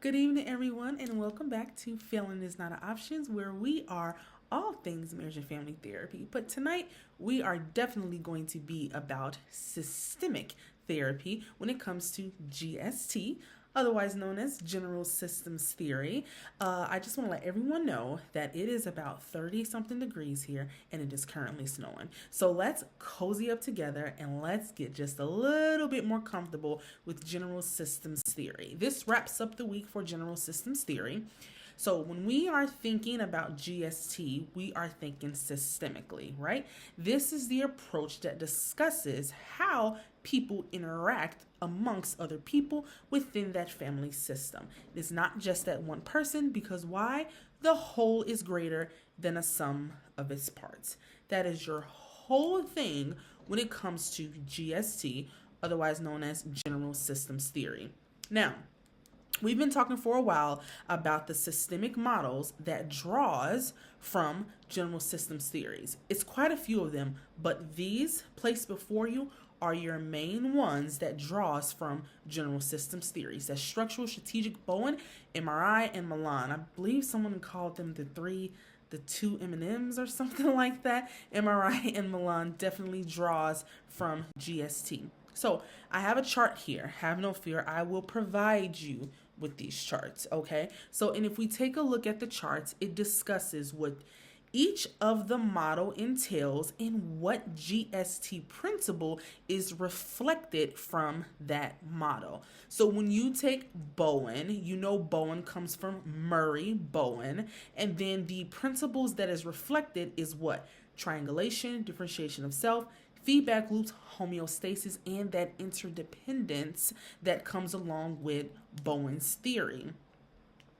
Good evening, everyone, and welcome back to Failing is Not an Option, where we are all things marriage and family therapy. But tonight, we are definitely going to be about systemic therapy when it comes to GST, otherwise known as General Systems Theory. I just want to let everyone know that it is about 30 something degrees here and it is currently snowing. So let's cozy up together and let's get just a little bit more comfortable with General Systems Theory. This wraps up the week for General Systems Theory. So when we are thinking about GST, we are thinking systemically, right? This is the approach that discusses how people interact amongst other people within that family system. It's not just that one person, because why? The whole is greater than a sum of its parts. That is your whole thing when it comes to GST, otherwise known as General Systems Theory. Now, we've been talking for a while about the systemic models that draws from general systems theories. It's quite a few of them, but these placed before you are your main ones that draws from general systems theories. That's structural, strategic, Bowen, MRI, and Milan. I believe someone called them the two M&Ms or something like that. MRI and Milan definitely draws from GST. So I have a chart here. Have no fear. I will provide you with these charts, okay? So, and if we take a look at the charts, it discusses what each of the model entails and what GST principle is reflected from that model. So when you take Bowen, you know Bowen comes from Murray Bowen, and then the principles that is reflected is what? Triangulation, differentiation of self, feedback loops, homeostasis, and that interdependence that comes along with Bowen's theory.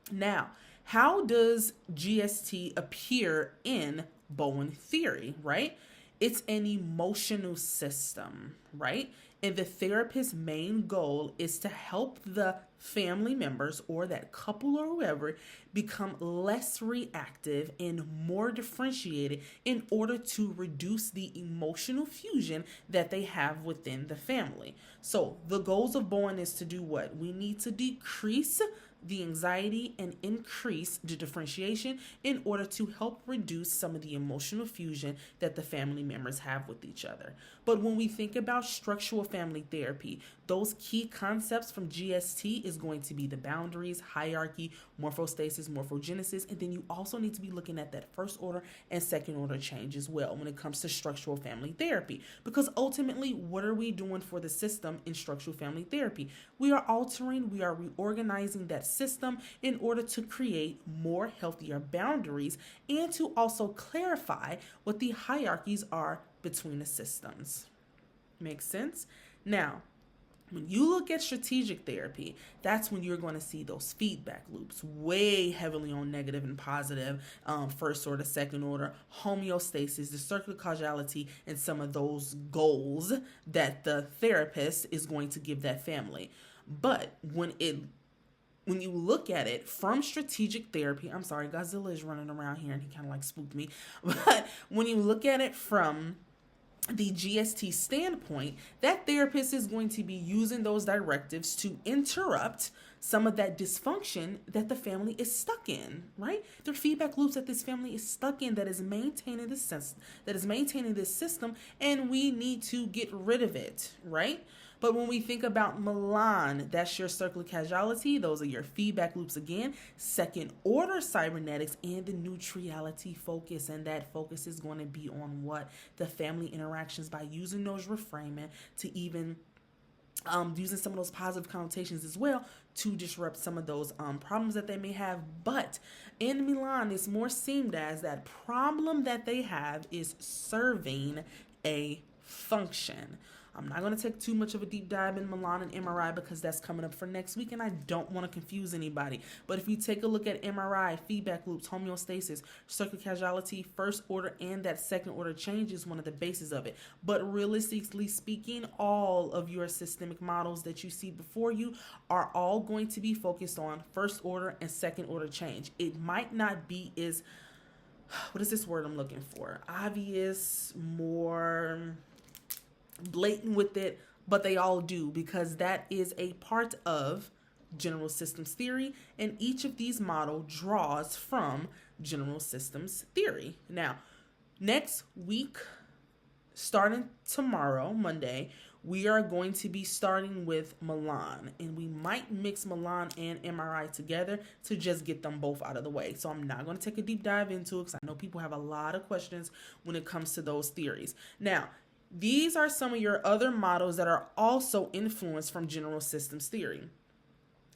Now, how does GST appear in Bowen theory, right? It's an emotional system, right? And the therapist's main goal is to help the family members or that couple or whoever become less reactive and more differentiated in order to reduce the emotional fusion that they have within the family. So the goals of Bowen is to do what? We need to decrease the anxiety and increase the differentiation in order to help reduce some of the emotional fusion that the family members have with each other. But when we think about structural family therapy, those key concepts from GST is going to be the boundaries, hierarchy, morphostasis, morphogenesis, and then you also need to be looking at that first order and second order change as well when it comes to structural family therapy. Because ultimately, what are we doing for the system in structural family therapy? We are altering, we are reorganizing that system in order to create more healthier boundaries and to also clarify what the hierarchies are between the systems. Makes sense? Now, when you look at strategic therapy, that's when you're going to see those feedback loops way heavily on negative and positive, first order, second order, homeostasis, the circular causality, and some of those goals that the therapist is going to give that family. But when you look at it from strategic therapy, I'm sorry, Godzilla is running around here and he kind of like spooked me. But when you look at it from the GST standpoint, that therapist is going to be using those directives to interrupt some of that dysfunction that the family is stuck in, right? There are feedback loops that this family is stuck in that is maintaining this sense, that is maintaining this system, and we need to get rid of it, right? But when we think about Milan, that's your circular causality. Those are your feedback loops again. Second order cybernetics and the neutrality focus. And that focus is going to be on what? The family interactions by using those reframing to even using some of those positive connotations as well to disrupt some of those problems that they may have. But in Milan, it's more seemed as that problem that they have is serving a function. I'm not going to take too much of a deep dive in Milan and MRI because that's coming up for next week and I don't want to confuse anybody. But if you take a look at MRI, feedback loops, homeostasis, circular causality, first order, and that second order change is one of the bases of it. But realistically speaking, all of your systemic models that you see before you are all going to be focused on first order and second order change. It might not be as, what is this word I'm looking for? Obvious, more blatant with it, but they all do because that is a part of general systems theory, and each of these models draws from general systems theory. Now, next week, starting tomorrow, Monday, we are going to be starting with Milan, and we might mix Milan and MRI together to just get them both out of the way. So I'm not going to take a deep dive into it because I know people have a lot of questions when it comes to those theories. Now, these are some of your other models that are also influenced from general systems theory.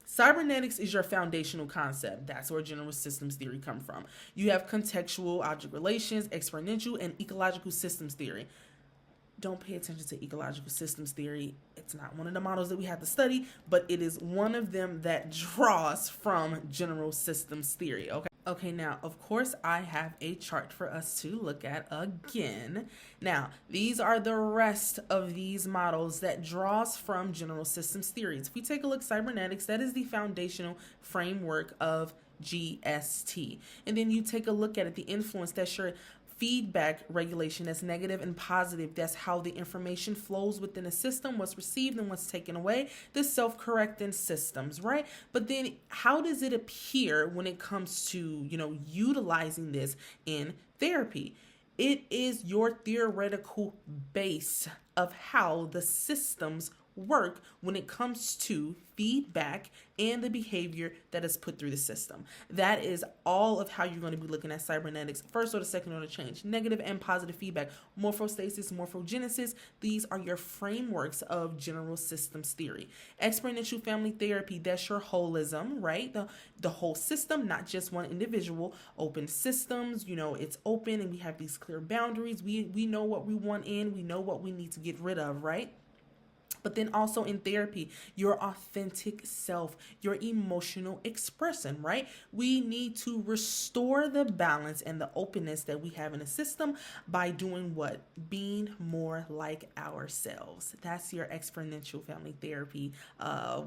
Cybernetics is your foundational concept. That's where general systems theory comes from. You have contextual object relations, exponential, and ecological systems theory. Don't pay attention to ecological systems theory. It's not one of the models that we have to study, but it is one of them that draws from general systems theory. Okay, now, of course, I have a chart for us to look at again. Now, these are the rest of these models that draws from general systems theories. If we take a look, cybernetics, that is the foundational framework of GST. And then you take a look at it, the influence, that's your feedback regulation, that's negative and positive. That's how the information flows within a system, what's received and what's taken away, the self-correcting systems, right? But then how does it appear when it comes to, utilizing this in therapy? It is your theoretical base of how the systems work when it comes to feedback and the behavior that is put through the system. That is all of how you're going to be looking at cybernetics. First order, second order change, negative and positive feedback, morphostasis, morphogenesis. These are your frameworks of general systems theory. Exponential family therapy, that's your holism, right? The whole system, not just one individual. Open systems, it's open and we have these clear boundaries. We know what we want in, we know what we need to get rid of, right? But then also in therapy, your authentic self, your emotional expression, right? We need to restore the balance and the openness that we have in the system by doing what? Being more like ourselves. That's your exponential family therapy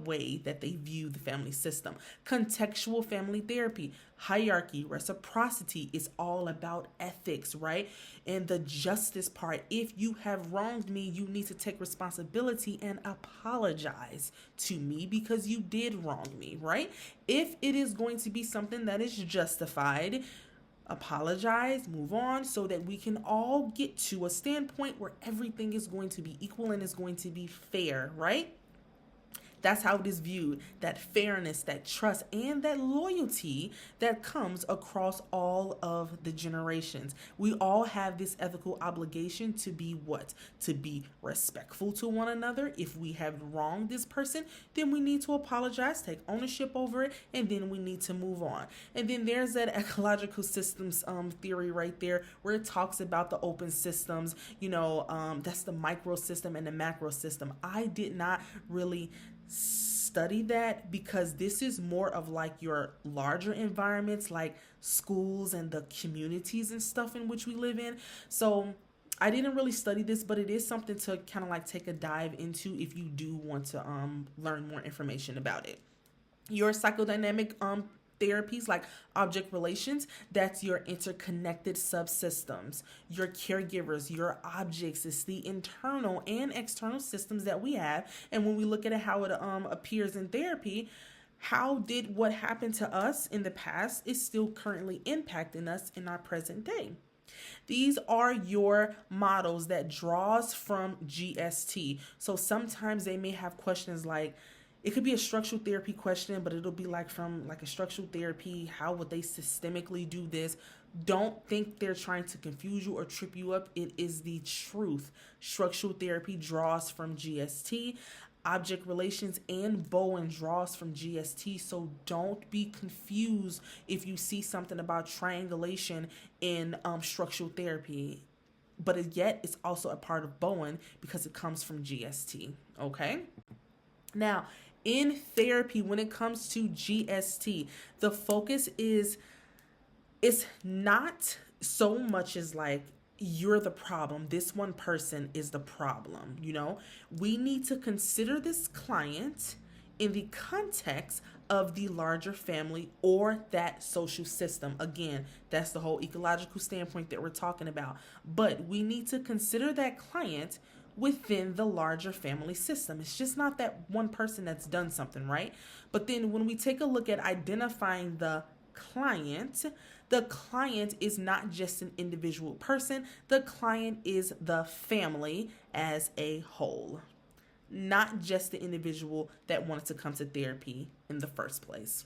way that they view the family system. Contextual family therapy, hierarchy, reciprocity is all about ethics, right? And the justice part. If you have wronged me, you need to take responsibility and apologize to me because you did wrong me, right? If it is going to be something that is justified, apologize, move on, so that we can all get to a standpoint where everything is going to be equal and is going to be fair, right? That's how it is viewed, that fairness, that trust, and that loyalty that comes across all of the generations. We all have this ethical obligation to be what? To be respectful to one another. If we have wronged this person, then we need to apologize, take ownership over it, and then we need to move on. And then there's that ecological systems theory right there where it talks about the open systems, that's the micro system and the macro system. I did not really study that because this is more of like your larger environments like schools and the communities and stuff in which we live in. So I didn't really study this, but it is something to kind of like take a dive into if you do want to learn more information about it. Your psychodynamic therapies like object relations, that's your interconnected subsystems. Your caregivers, your objects, it's the internal and external systems that we have. And when we look at it, how it appears in therapy, how did what happened to us in the past is still currently impacting us in our present day. These are your models that draws from GST. So sometimes they may have questions like, it could be a structural therapy question, but it'll be like from like a structural therapy, how would they systemically do this? Don't think they're trying to confuse you or trip you up. It is the truth. Structural therapy draws from GST. Object relations and Bowen draws from GST. So don't be confused if you see something about triangulation in structural therapy. But yet it's also a part of Bowen because it comes from GST. Okay? Now, in therapy, when it comes to GST, the focus is, it's not so much as like, you're the problem. This one person is the problem. We need to consider this client in the context of the larger family or that social system. Again, that's the whole ecological standpoint that we're talking about. But we need to consider that client within the larger family system. It's just not that one person that's done something, right? But then when we take a look at identifying the client is not just an individual person. The client is the family as a whole, not just the individual that wanted to come to therapy in the first place.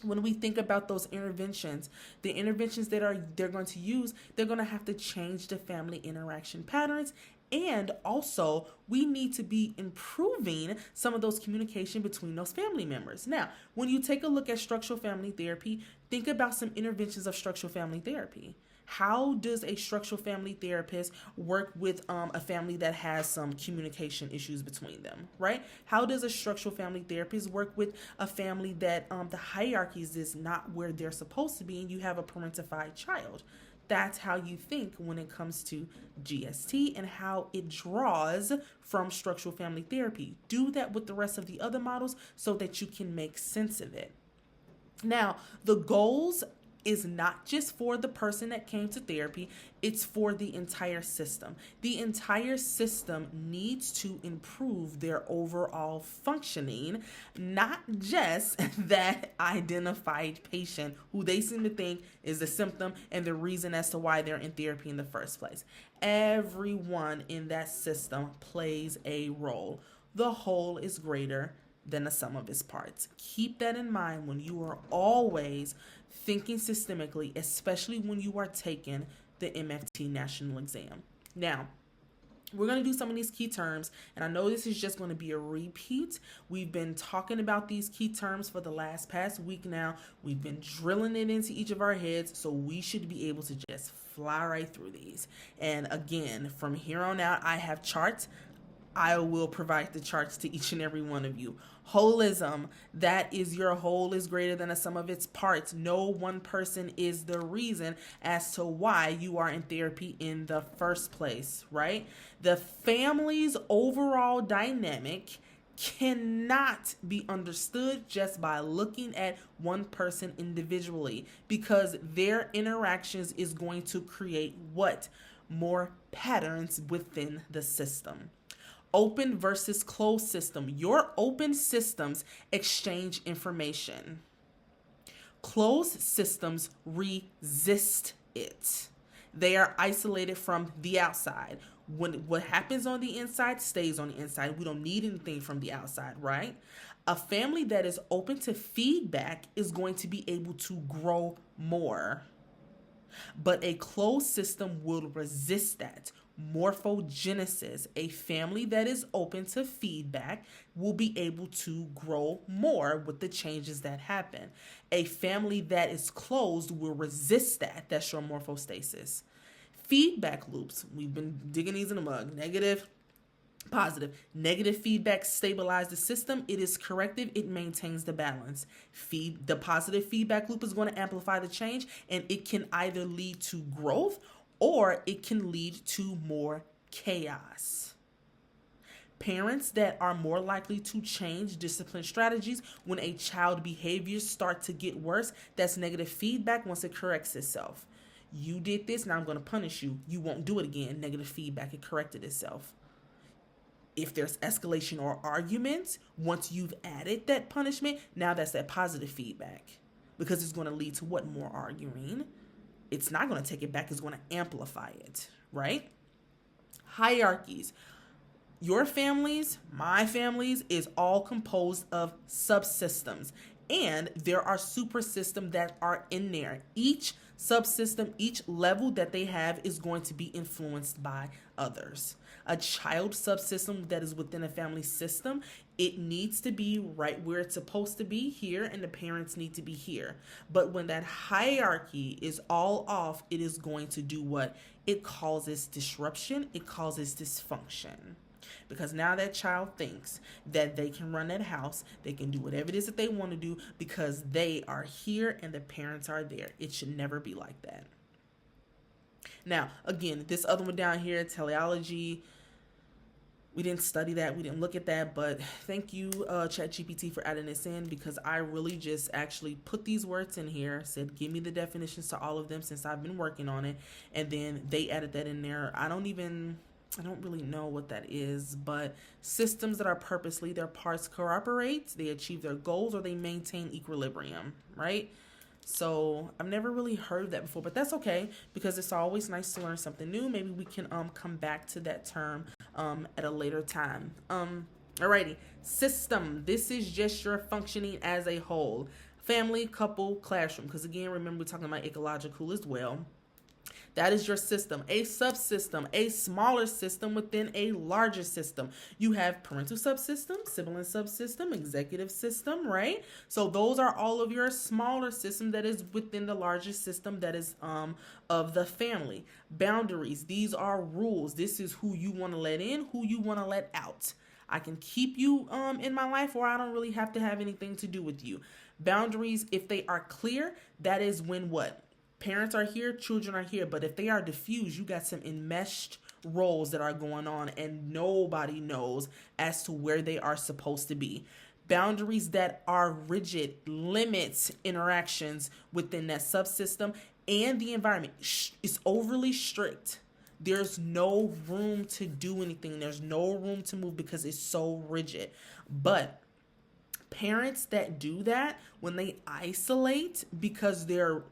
When we think about those interventions, the interventions that they're going to use, they're going to have to change the family interaction patterns. And also, we need to be improving some of those communication between those family members. Now, when you take a look at structural family therapy, think about some interventions of structural family therapy. How does a structural family therapist work with a family that has some communication issues between them, right? How does a structural family therapist work with a family that the hierarchies is not where they're supposed to be and you have a parentified child? That's how you think when it comes to GST and how it draws from structural family therapy. Do that with the rest of the other models so that you can make sense of it. Now, the goals is not just for the person that came to therapy, it's for the entire system. The entire system needs to improve their overall functioning, not just that identified patient who they seem to think is the symptom and the reason as to why they're in therapy in the first place. Everyone in that system plays a role. The whole is greater than the sum of its parts. Keep that in mind when you are always thinking systemically, especially when you are taking the MFT national exam. Now, we're going to do some of these key terms, and I know this is just going to be a repeat. We've been talking about these key terms for the past week now. We've been drilling it into each of our heads, so we should be able to just fly right through these. And again, from here on out, I have charts. I will provide the charts to each and every one of you. Holism, that is your whole is greater than the sum of its parts. No one person is the reason as to why you are in therapy in the first place, right? The family's overall dynamic cannot be understood just by looking at one person individually, because their interactions is going to create what? More patterns within the system. Open versus closed system. Your open systems exchange information. Closed systems resist it. They are isolated from the outside. What happens on the inside stays on the inside. We don't need anything from the outside, right? A family that is open to feedback is going to be able to grow more. But a closed system will resist that. Morphogenesis, a family that is open to feedback will be able to grow more with the changes that happen. A family that is closed will resist that. That's your morphostasis. Feedback loops, we've been digging these in the mug. Negative, positive. Negative feedback stabilizes the system. It is corrective. It maintains the balance. The positive feedback loop is going to amplify the change, and it can either lead to growth or it can lead to more chaos. Parents that are more likely to change discipline strategies when a child behaviors start to get worse, that's negative feedback once it corrects itself. You did this, now I'm going to punish you. You won't do it again. Negative feedback, it corrected itself. If there's escalation or arguments, once you've added that punishment, now that's that positive feedback, because it's going to lead to what? More arguing. It's not going to take it back. It's going to amplify it, right? Hierarchies. Your families, my families, is all composed of subsystems. And there are super systems that are in there. Each subsystem, each level that they have is going to be influenced by others. A child subsystem that is within a family system, it needs to be right where it's supposed to be here, and the parents need to be here. But when that hierarchy is all off, it is going to do what? It causes disruption. It causes dysfunction. Because now that child thinks that they can run that house, they can do whatever it is that they want to do because they are here and the parents are there. It should never be like that. Now, again, this other one down here, teleology, we didn't study that. We didn't look at that. But thank you, ChatGPT, for adding this in, because I really just actually put these words in here, said, give me the definitions to all of them since I've been working on it. And then they added that in there. I don't really know what that is, but systems that are purposely, their parts cooperate, they achieve their goals, or they maintain equilibrium, right? So I've never really heard that before, but that's okay because it's always nice to learn something new. Maybe we can come back to that term at a later time. Alrighty, system. This is just your functioning as a whole. Family, couple, classroom. Because again, remember we're talking about ecological as well. That is your system, a subsystem, a smaller system within a larger system. You have parental subsystem, sibling subsystem, executive system, right? So those are all of your smaller system that is within the larger system that is of the family. Boundaries, these are rules. This is who you want to let in, who you want to let out. I can keep you in my life, or I don't really have to have anything to do with you. Boundaries, if they are clear, that is when what? Parents are here, children are here, but if they are diffused, you got some enmeshed roles that are going on and nobody knows as to where they are supposed to be. Boundaries that are rigid limits interactions within that subsystem, and the environment is overly strict. There's no room to do anything. There's no room to move because it's so rigid. But parents that do that, when they isolate because they're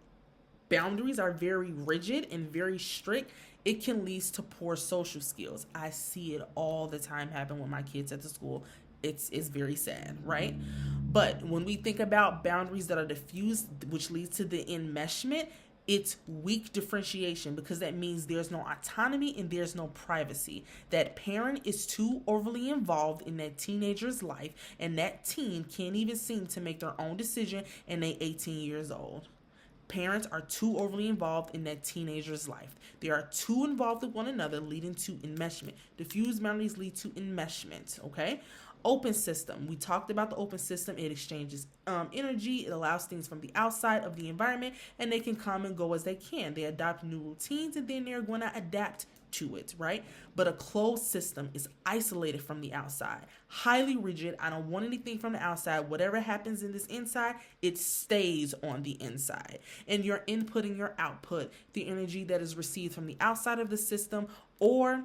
boundaries are very rigid and very strict, it can lead to poor social skills. I see it all the time happen with my kids at the school. It's very sad, right? But when we think about boundaries that are diffused, which leads to the enmeshment, it's weak differentiation because that means there's no autonomy and there's no privacy. That parent is too overly involved in that teenager's life, and that teen can't even seem to make their own decision, and they 18 years old. Parents are too overly involved in that teenager's life. They are too involved with one another, leading to enmeshment. Diffused boundaries lead to enmeshment, okay? Open system. We talked about the open system. It exchanges energy. It allows things from the outside of the environment, and they can come and go as they can. They adopt new routines, and then they're going to adapt to it, right? But a closed system is isolated from the outside, highly rigid. I don't want anything from the outside. Whatever happens in this inside, it stays on the inside. And your input and your output, the energy that is received from the outside of the system, or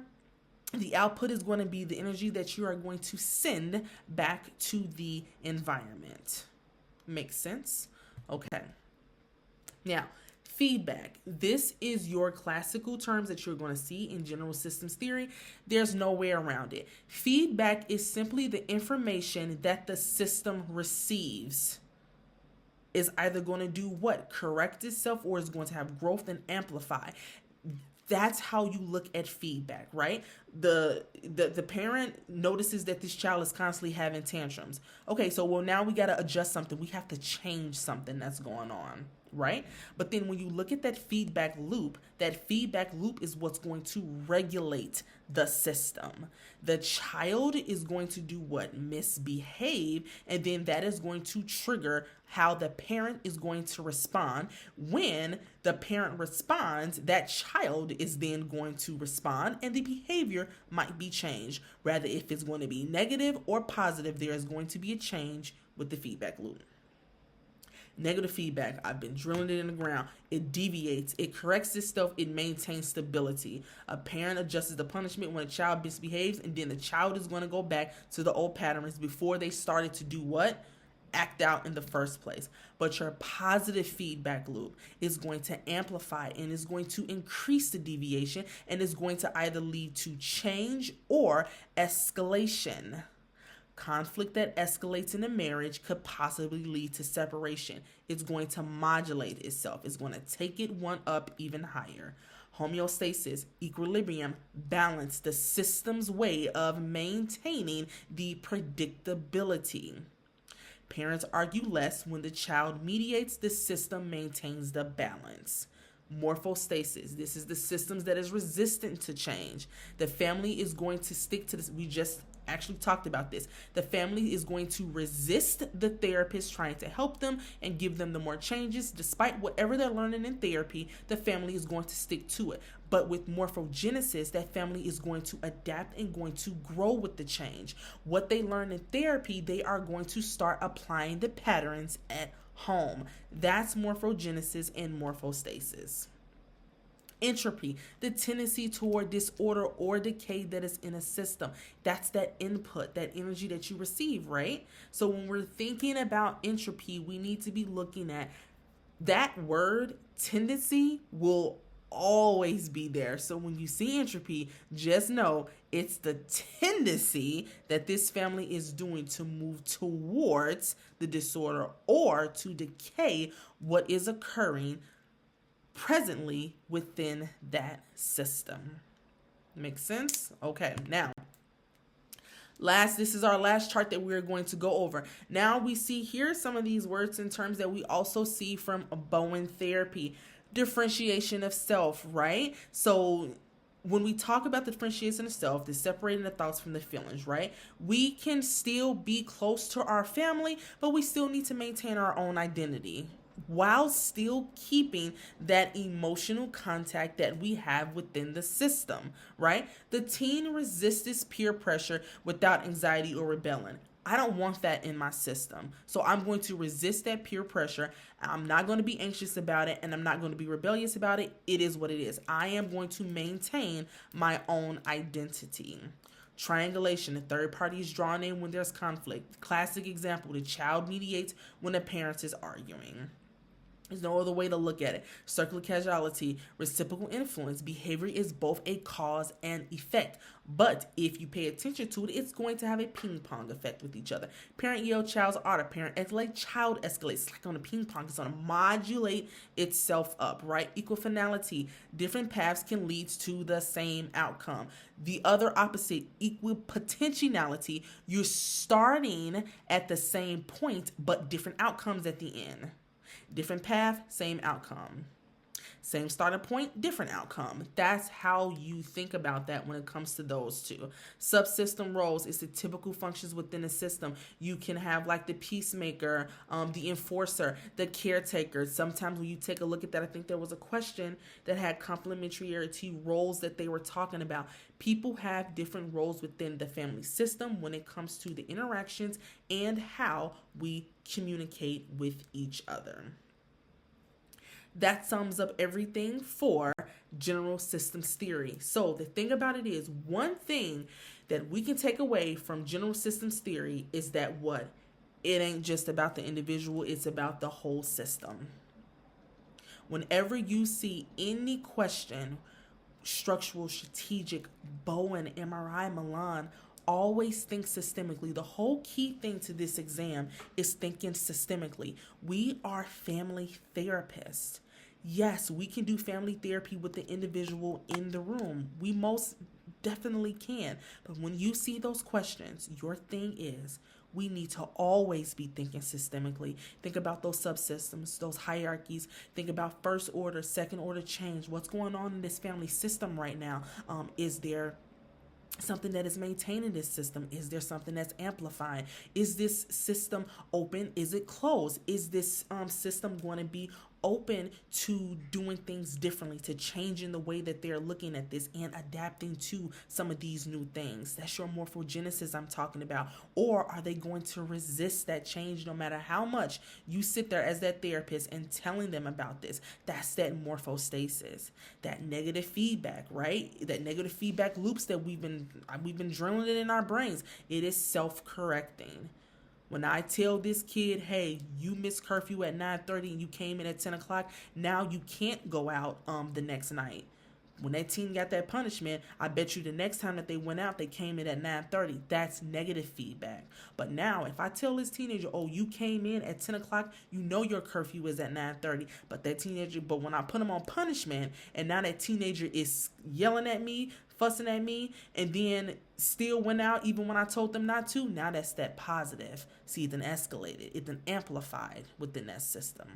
the output is going to be the energy that you are going to send back to the environment. Makes sense? Okay. Now, feedback. This is your classical terms that you're going to see in general systems theory. There's no way around it. Feedback is simply the information that the system receives. Is either going to do what? Correct itself, or is going to have growth and amplify. That's how you look at feedback, right? The parent notices that this child is constantly having tantrums. Okay, so now we got to adjust something. We have to change something that's going on, right? But then when you look at that feedback loop is what's going to regulate the system. The child is going to do what? Misbehave, and then that is going to trigger how the parent is going to respond. When the parent responds, that child is then going to respond, and the behavior might be changed. Rather, if it's going to be negative or positive, there is going to be a change with the feedback loop. Negative feedback, I've been drilling it in the ground. It deviates, it corrects itself, it maintains stability. A parent adjusts the punishment when a child misbehaves, and then the child is going to go back to the old patterns before they started to do what? Act out in the first place. But your positive feedback loop is going to amplify and is going to increase the deviation, and is going to either lead to change or escalation. Conflict that escalates in a marriage could possibly lead to separation. It's going to modulate itself. It's going to take it one up even higher. Homeostasis, equilibrium, balance, the system's way of maintaining the predictability. Parents argue less when the child mediates, the system maintains the balance. Morphostasis, this is the systems that is resistant to change. The family is going to stick to this. We just actually talked about this. The family is going to resist the therapist trying to help them and give them the more changes. Despite whatever they're learning in therapy, the family is going to stick to it. But with morphogenesis, that family is going to adapt and going to grow with the change. What they learn in therapy, they are going to start applying the patterns at home. That's morphogenesis and morphostasis. Entropy, the tendency toward disorder or decay that is in a system. That's that input, that energy that you receive, right? So when we're thinking about entropy, we need to be looking at that word. Tendency will always be there. So when you see entropy, just know it's the tendency that this family is doing to move towards the disorder or to decay what is occurring presently within that system. Makes sense? Okay, now this is our last chart that we're going to go over. Now we see here some of these words and terms that we also see from Bowen therapy. Differentiation of self, right? So when we talk about the differentiation of self, the separating the thoughts from the feelings, right? We can still be close to our family, but we still need to maintain our own identity while still keeping that emotional contact that we have within the system, right? The teen resists this peer pressure without anxiety or rebellion. I don't want that in my system. So I'm going to resist that peer pressure. I'm not going to be anxious about it, and I'm not going to be rebellious about it. It is what it is. I am going to maintain my own identity. Triangulation, the third party is drawn in when there's conflict. Classic example, the child mediates when the parent is arguing. There's no other way to look at it. Circular causality, reciprocal influence. Behavior is both a cause and effect. But if you pay attention to it, it's going to have a ping pong effect with each other. Parent yell, child's order. Parent escalate, child escalates. It's like on a ping pong. It's going to modulate itself up, right? Equal finality. Different paths can lead to the same outcome. The other opposite, equal potentiality. You're starting at the same point, but different outcomes at the end. Different path, same outcome. Same starting point, different outcome. That's how you think about that when it comes to those two. Subsystem roles is the typical functions within a system. You can have like the peacemaker, the enforcer, the caretaker. Sometimes when you take a look at that, I think there was a question that had complementarity roles that they were talking about. People have different roles within the family system when it comes to the interactions and how we communicate with each other. That sums up everything for general systems theory. So the thing about it is, one thing that we can take away from general systems theory is that what? It ain't just about the individual, it's about the whole system. Whenever you see any question, structural, strategic, Bowen, MRI, Milan, always think systemically. The whole key thing to this exam is thinking systemically. We are family therapists. Yes, we can do family therapy with the individual in the room. We most definitely can. But when you see those questions, your thing is we need to always be thinking systemically. Think about those subsystems, those hierarchies. Think about first order, second order change. What's going on in this family system right now? Is there something that is maintaining this system? Is there something that's amplifying? Is this system open? Is it closed? Is this system going to be open to doing things differently, to changing the way that they're looking at this and adapting to some of these new things? That's your morphogenesis I'm talking about. Or are they going to resist that change no matter how much you sit there as that therapist and telling them about this? That's that morphostasis, that negative feedback, right? That negative feedback loops that we've been drilling it in our brains. It is self-correcting. When I tell this kid, hey, you missed curfew at 9:30 and you came in at 10 o'clock, now you can't go out the next night. When that teen got that punishment, I bet you the next time that they went out, they came in at 9:30. That's negative feedback. But now, if I tell this teenager, oh, you came in at 10 o'clock, you know your curfew is at 9:30. But when I put them on punishment, and now that teenager is yelling at me, fussing at me, and then still went out even when I told them not to, now that's that positive. See, it then escalated. It then amplified within that system.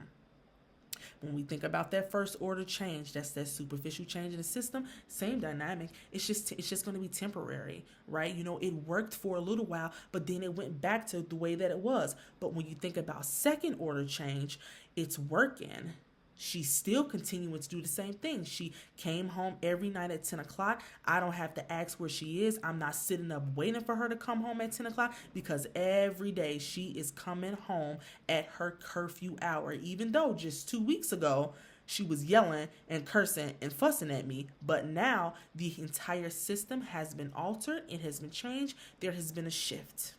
When we think about that first order change, that's that superficial change in the system, same dynamic. It's just going to be temporary, right? You know, it worked for a little while, but then it went back to the way that it was. But when you think about second order change, it's working. She's still continuing to do the same thing. She came home every night at 10 o'clock. I don't have to ask where she is. I'm not sitting up waiting for her to come home at 10 o'clock because every day she is coming home at her curfew hour. Even though just 2 weeks ago, she was yelling and cursing and fussing at me. But now the entire system has been altered. It has been changed. There has been a shift.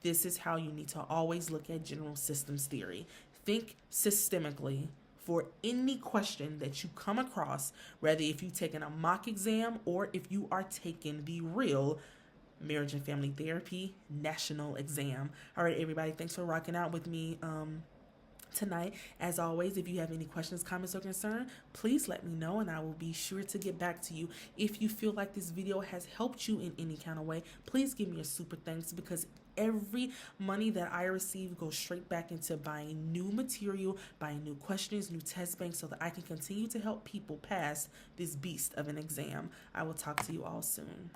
This is how you need to always look at general systems theory. Think systemically for any question that you come across, whether if you've taken a mock exam or if you are taking the real marriage and family therapy national exam. All right, everybody, thanks for rocking out with me tonight. As always, if you have any questions, comments, or concern, please let me know and I will be sure to get back to you. If you feel like this video has helped you in any kind of way, please give me a super thanks, because every money that I receive goes straight back into buying new material, buying new questions, new test banks, so that I can continue to help people pass this beast of an exam. I will talk to you all soon.